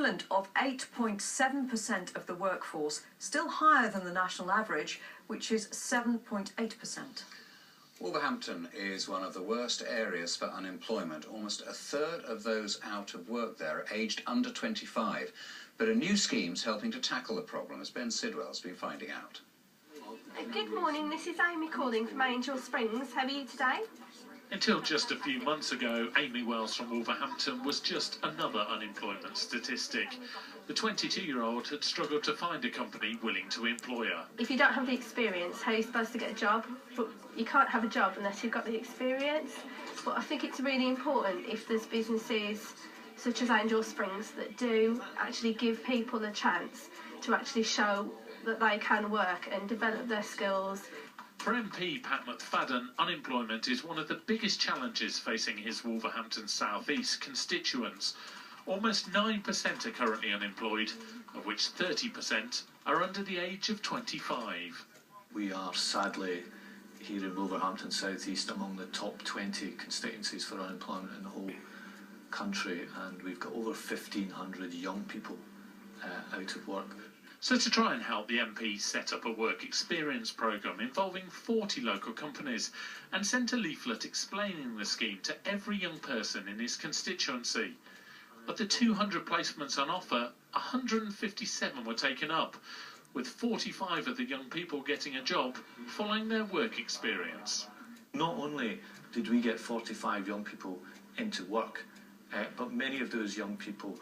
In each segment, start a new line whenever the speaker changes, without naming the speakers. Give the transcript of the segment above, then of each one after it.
equivalent of 8.7% of the workforce, still higher than the national average, which is 7.8%.
Wolverhampton is one of the worst areas for unemployment. Almost a third of those out of work there are aged under 25. But a new scheme's helping to tackle the problem, as Ben Sidwell's been finding out.
Good morning, this is Amy calling from Angel Springs. How are you today?
Until just a few months ago, Amy Wells from Wolverhampton was just another unemployment statistic. The 22-year-old had struggled to find a company willing to employ her.
If you don't have the experience, how are you supposed to get a job? But you can't have a job unless you've got the experience. But I think it's really important if there's businesses such as Angel Springs that do actually give people a chance to actually show that they can work and develop their skills.
For MP Pat McFadden, unemployment is one of the biggest challenges facing his Wolverhampton South East constituents. Almost 9% are currently unemployed, of which 30% are under the age of 25.
We are sadly here in Wolverhampton South East among the top 20 constituencies for unemployment in the whole country, and we've got over 1,500 young people out of work.
So to try and help, the MP set up a work experience programme involving 40 local companies and sent a leaflet explaining the scheme to every young person in his constituency. Of the 200 placements on offer, 157 were taken up, with 45 of the young people getting a job following their work experience.
Not only did we get 45 young people into work, but many of those young people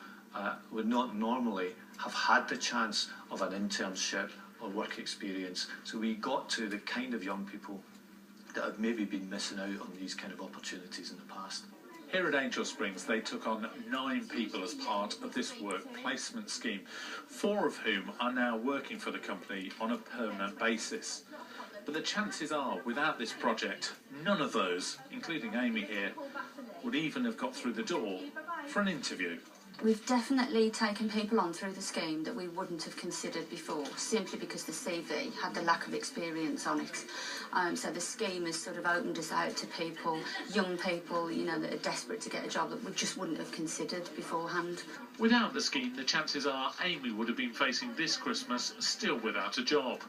would not normally have had the chance of an internship or work experience. So we got to the kind of young people that have maybe been missing out on these kind of opportunities in the past.
Here at Angel Springs, they took on 9 people as part of this work placement scheme, 4 of whom are now working for the company on a permanent basis. But the chances are, without this project, none of those, including Amy here, would even have got through the door for an interview.
We've definitely taken people on through the scheme that we wouldn't have considered before, simply because the CV had the lack of experience on it. So the scheme has sort of opened us out to people, young people, you know, that are desperate to get a job that we just wouldn't have considered beforehand.
Without the scheme, the chances are Amy would have been facing this Christmas still without a job.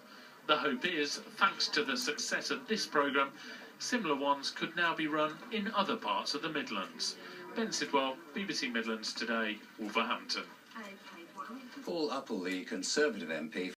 The hope is, thanks to the success of this programme, similar ones could now be run in other parts of the Midlands. Ben Sidwell, BBC Midlands Today, Wolverhampton.
Paul Uppel, the Conservative MP